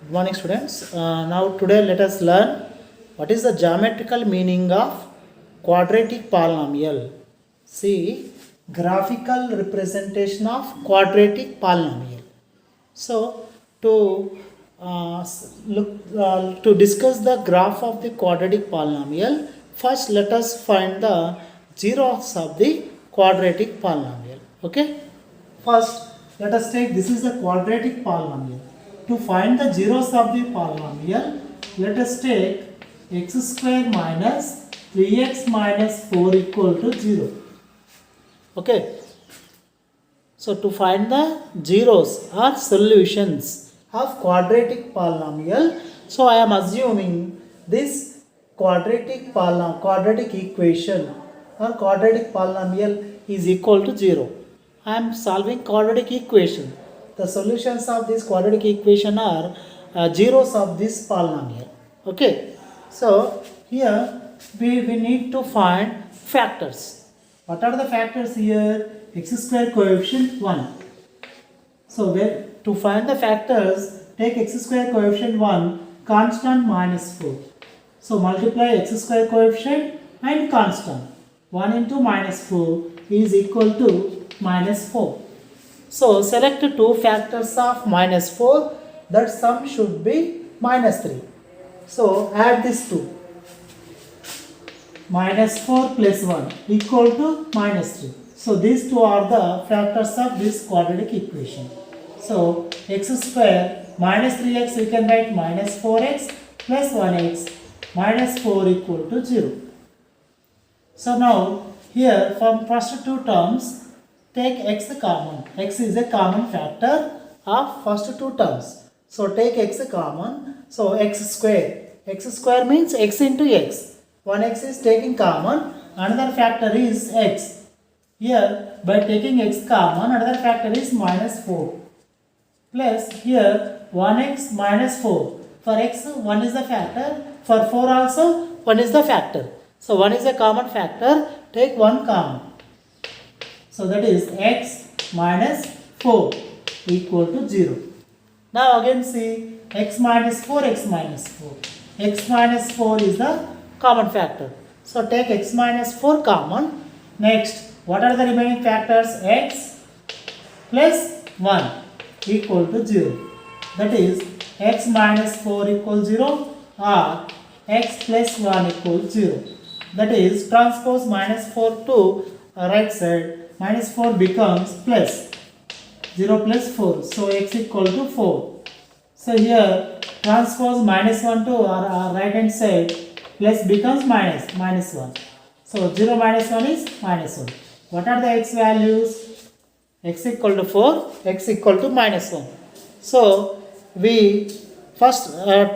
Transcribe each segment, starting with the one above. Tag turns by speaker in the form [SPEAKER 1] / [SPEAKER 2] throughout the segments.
[SPEAKER 1] Good morning, students. Now, today let us learn what is the geometrical meaning of quadratic polynomial. See, graphical representation of quadratic polynomial. So, to discuss the graph of the quadratic polynomial, first let us find the zeros of the quadratic polynomial. Okay. First, let us take this is a quadratic polynomial. To find the zeros of the polynomial, let us take x square minus 3x minus 4 equal to 0. Okay. So, to find the zeros or solutions of quadratic polynomial, so I am assuming this quadratic equation or quadratic polynomial is equal to 0. I am solving quadratic equation. The solutions of this quadratic equation are zeros of this polynomial. Okay. So, here we need to find factors. What are the factors here? X square coefficient 1. So, to find the factors, take x square coefficient 1, constant minus 4. So, multiply x square coefficient and constant. 1 into minus 4 is equal to minus 4. So, select two factors of minus 4, that sum should be minus 3. So, add these two. Minus 4 plus 1 equal to minus 3. So, these two are the factors of this quadratic equation. So, x square minus 3x we can write minus 4x plus 1x minus 4 equal to 0. So, now here from first two terms take x common. X is a common factor of first two terms. So, take x common. So, x square. X square means x into x. 1x is taking common. Another factor is x. Here by taking x common, another factor is minus 4. Plus here 1x minus 4. For x 1 is the factor. For 4 also 1 is the factor. So, 1 is a common factor. Take 1 common. So, that is x minus 4 equal to 0. Now, again see x minus 4, x minus 4. X minus 4 is the common factor. So, take x minus 4 common. Next, what are the remaining factors? X plus 1 equal to 0. That is x minus 4 equals 0 or x plus 1 equals 0. That is transpose minus 4 to right side. Minus 4 becomes plus 0 plus 4. So, x equal to 4. So, here transpose minus 1 to our right hand side, plus becomes minus 1. So, 0 minus 1 is minus 1. What are the x values? X equal to 4, x equal to minus 1. So, we first plot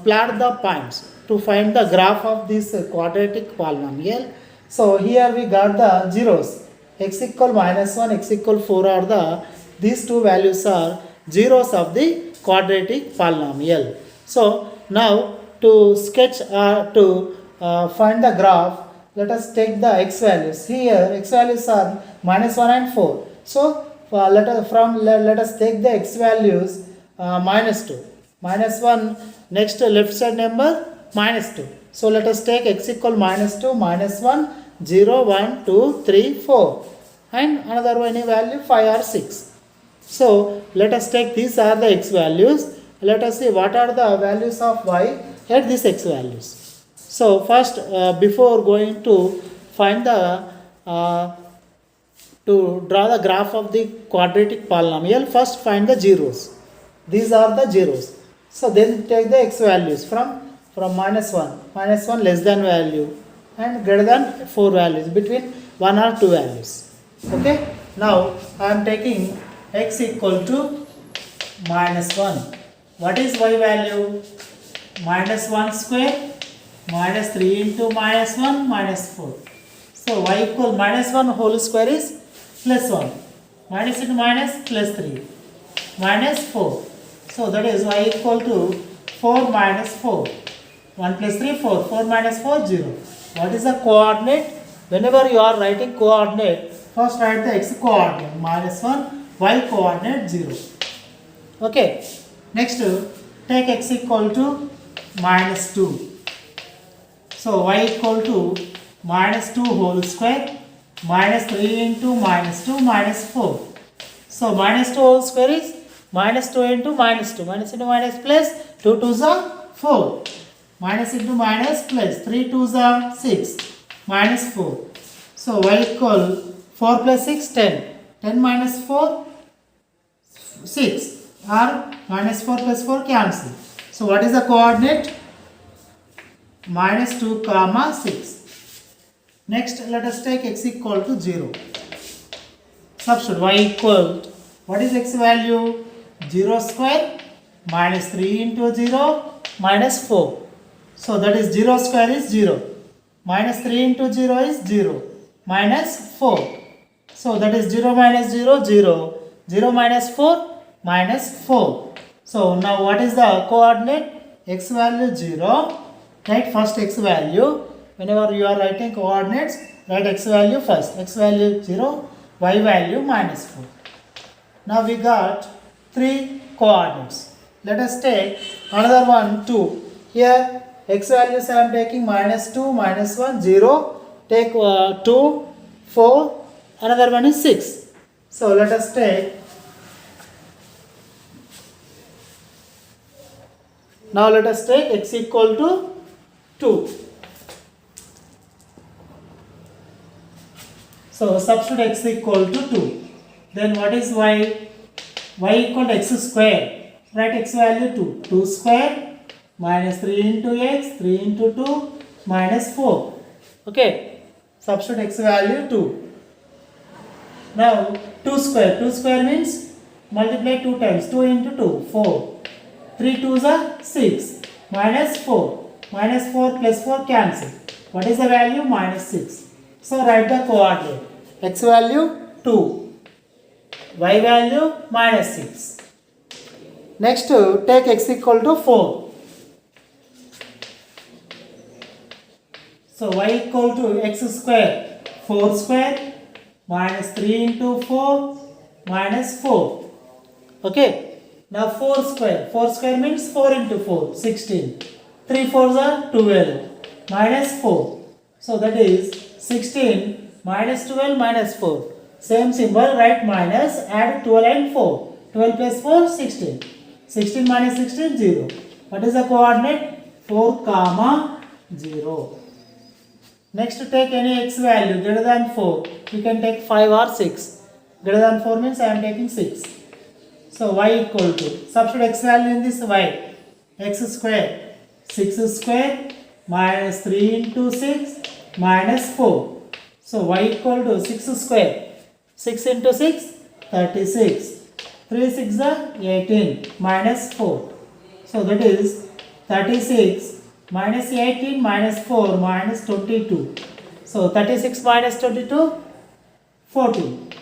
[SPEAKER 1] the points to find the graph of this quadratic polynomial. So, here we got the zeros. X equal minus 1, x equal 4 are these two values are zeros of the quadratic polynomial. So, now to sketch to find the graph, let us take the x values. Here x values are minus 1 and 4. So, let us take the x values minus 2. Minus 1, next left side number minus 2. So, let us take x equal minus 2, minus 1, 0, 1, 2, 3, 4 and another any value 5 or 6. So, let us take these are the x values. Let us see what are the values of y at these x values. So, first before going to find the to draw the graph of the quadratic polynomial, first find the zeros. These are the zeros. So, then take the x values from minus 1. Minus 1 less than value and greater than 4 values, between 1 or 2 values. Okay. Now, I am taking x equal to minus 1. What is y value? Minus 1 square minus 3 into minus 1 minus 4. So, y equal minus 1 whole square is plus 1. Minus into minus plus 3 minus 4. So, that is y equal to 4 minus 4. 1 plus 3, 4. 4 minus 4, 0. What is the coordinate? Whenever you are writing coordinate, first write the x coordinate minus 1, y coordinate 0. Okay. Next, take x equal to minus 2. So y equal to minus 2 whole square minus 3 into minus 2 minus 4. So minus 2 whole square is minus 2 into minus 2. Minus into minus plus 2 2s are 4. Minus into minus plus 3 2s are 6 minus 4. So y equal 4 plus 6 10. 10 minus 4 6 or minus 4 plus 4 cancel. So what is the coordinate? Minus 2 comma 6. Next let us take x equal to 0. Substitute y equal to, what is x value? 0 square minus 3 into 0 minus 4. So that is 0 square is 0. Minus 3 into 0 is 0. Minus 4. So that is 0 minus 0, 0. 0 minus 4, minus 4. So now what is the coordinate? X value 0. Write first x value. Whenever you are writing coordinates, write x value first. X value 0, y value minus 4. Now we got 3 coordinates. Let us take another one 2. Here x values I am taking minus 2, minus 1, 0. Take 2, 4. Another one is 6. So let us take. Now let us take x equal to 2. So substitute x equal to 2. Then what is y? Y equal to x square. Write x value 2. 2 square minus 3 into x, 3 into 2 minus 4. Okay. Substitute x value 2. Now 2 square. 2 square means multiply 2 times. 2 into 2, 4. 3 2s are 6. Minus 4. Minus 4 plus 4 cancel. What is the value? Minus 6. So write the coordinate. X value 2. Y value minus 6. Next take x equal to 4. So y equal to x square. 4 square minus 3 into 4 minus 4. Okay. Now 4 square. 4 square means 4 into 4. 16. 3 4s are 12. Minus 4. So that is 16 minus 12 minus 4. Same symbol, write minus, add 12 and 4. 12 plus 4, 16. 16 minus 16, 0. What is the coordinate? 4 comma 0. Next take any x value greater than 4. You can take 5 or 6. Greater than 4 means I am taking 6. So y equal to, substitute x value in this y. X square. 6 square minus 3 into 6 minus 4. So y equal to 6 square. 6 into 6, 36. 3 6 are 18 minus 4. So that is 36 minus 18 minus 4 minus 22. So 36 minus 22, 14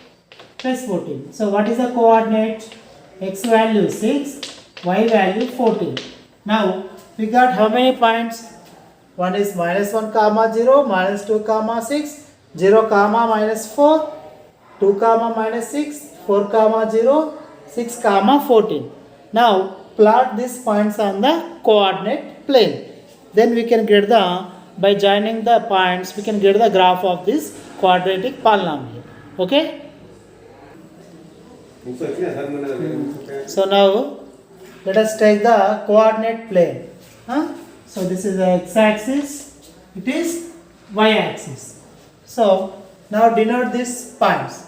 [SPEAKER 1] plus 14. So what is the coordinate? X value 6, y value 14. Now we got how many points? One is minus 1 comma 0, minus 2 comma 6, 0 comma minus 4, 2 comma minus 6, 4 comma 0, 6 comma 14. Now plot these points on the coordinate plane. Then we can get the, by joining the points, we can get the graph of this quadratic polynomial. Okay? So now let us take the coordinate plane. So this is the x-axis, it is y-axis. So now denote these points.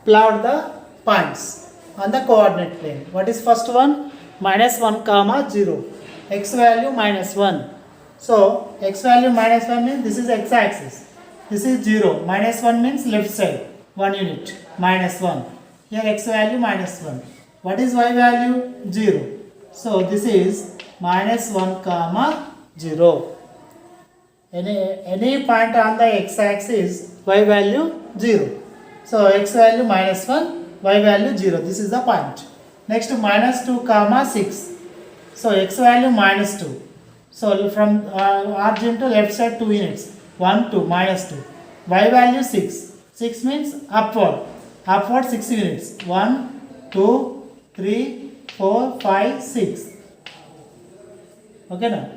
[SPEAKER 1] Plot the points on the coordinate plane. What is first one? Minus 1 comma 0. X value minus 1. So x value minus 1 means this is x-axis. This is 0. Minus 1 means left side. 1 unit. Minus 1. Here x value minus 1. What is y value? 0. So this is minus 1 comma 0. Any point on the x-axis, y value 0. So x value minus 1, y value 0. This is the point. Next minus 2 comma 6. So x value minus 2. So from origin to left side 2 units. 1, 2, minus 2. Y value 6. 6 means upward. Upward 6 units. 1, 2, 3, 4, 5, 6. Okay now.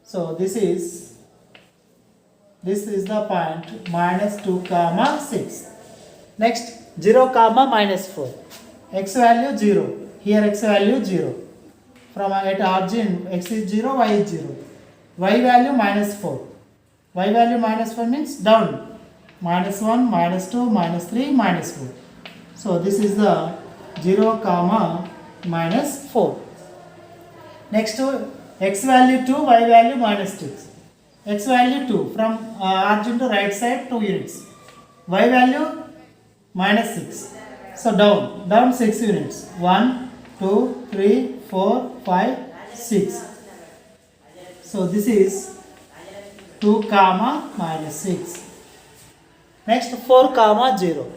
[SPEAKER 1] So this is the point minus 2 comma 6. Next 0 comma minus 4. X value 0. Here x value 0. From at origin x is 0, y is 0. Y value minus 4. Y value minus 4 means down. Minus 1, minus 2, minus 3, minus 4. So this is the 0 comma minus 4. Next to x value 2, y value minus 6. X value 2 from origin to right side 2 units. Y value minus 6. So down 6 units. 1, 2, 3, 4, 5, 6. So this is 2 comma minus 6. Next 4 comma 0.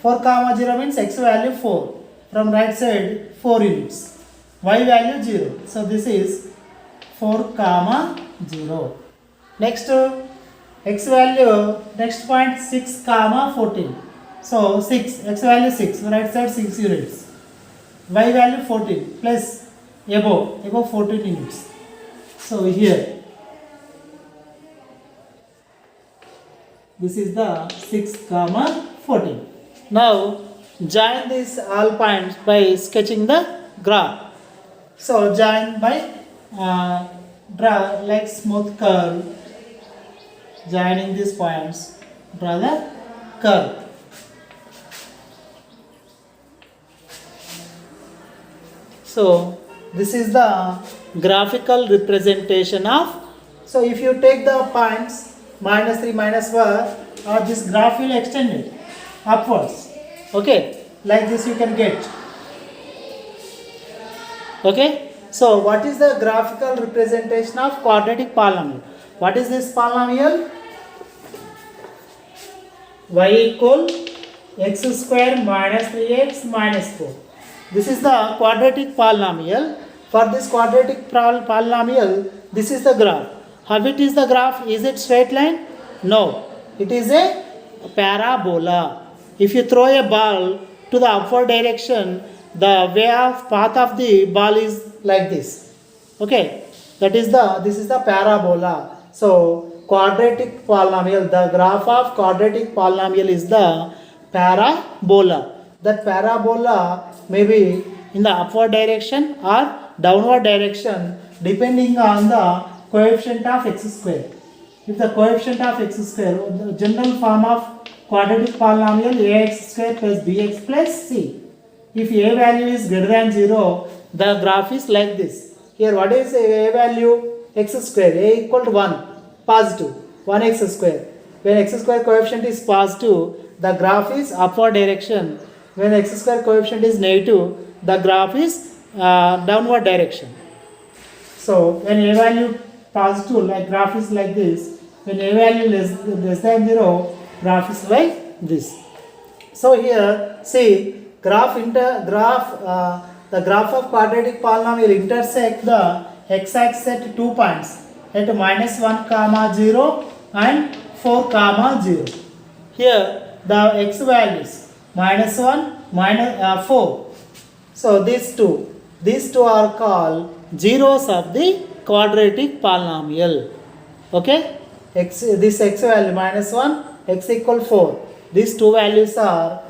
[SPEAKER 1] 4 comma 0 means x value 4. From right side 4 units. Y value 0. So this is 4 comma 0. Next x value, next point 6 comma 14. So 6, x value 6, right side 6 units. Y value 14 plus above 14 units. So here this is the 6 comma 14. Now join these all points by sketching the graph. So join by draw like smooth curve. Joining these points, draw the curve. So this is the graphical representation of. So if you take the points minus 3, minus 1, this graph will extend it upwards. Okay, like this you can get. Okay, so what is the graphical representation of quadratic polynomial? What is this polynomial? Y equal x square minus 3x minus 4. This is the quadratic polynomial. For this quadratic polynomial, this is the graph. How it is the graph? Is it straight line? No, it is a parabola. If you throw a ball to the upward direction, the path of the ball is like this. Okay, this is the parabola. So quadratic polynomial, the graph of quadratic polynomial is the parabola. That parabola may be in the upward direction or downward direction depending on the coefficient of x square. If the coefficient of x square, the general form of quadratic polynomial ax square plus bx plus c. If a value is greater than 0, the graph is like this. Here what is a value? X square, a equal to 1, positive, 1x square. When x square coefficient is positive, the graph is upward direction. When x square coefficient is negative, the graph is downward direction. So when a value positive, like graph is like this. When a value less than 0, graph is like this. So here see the graph of quadratic polynomial intersect the x-axis at 2 points at minus 1 comma 0 and 4 comma 0. Here the x values minus 1, minus 4. So these two are called zeros of the quadratic polynomial. Okay, this x value minus 1, x equal 4. These two values are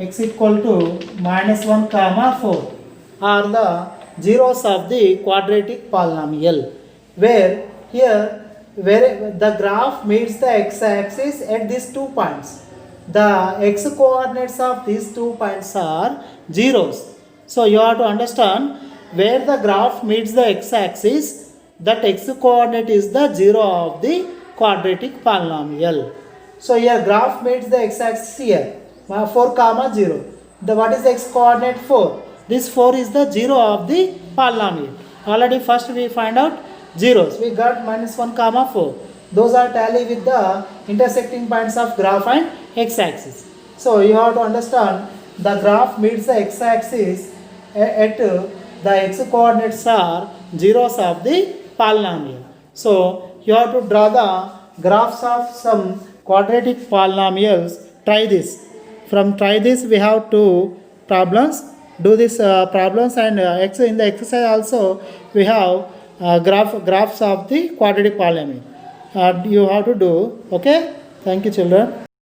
[SPEAKER 1] x equal to minus 1 comma 4 are the zeros of the quadratic polynomial, where the graph meets the x-axis at these 2 points. The x coordinates of these 2 points are zeros. So you have to understand where the graph meets the x-axis, that x coordinate is the 0 of the quadratic polynomial. So here graph meets the x-axis here, 4 comma 0. What is the x coordinate? 4. This 4 is the 0 of the polynomial. Already first we find out zeros. We got minus 1 comma 4. Those are tally with the intersecting points of graph and x-axis. So you have to understand the graph meets the x-axis at the x coordinates are zeros of the polynomial. So you have to draw the graphs of some quadratic polynomials. Try this. From try this we have 2 problems. do these problems, and in the exercise also we have graphs of the quadratic polynomial. You have to do. Okay, thank you children.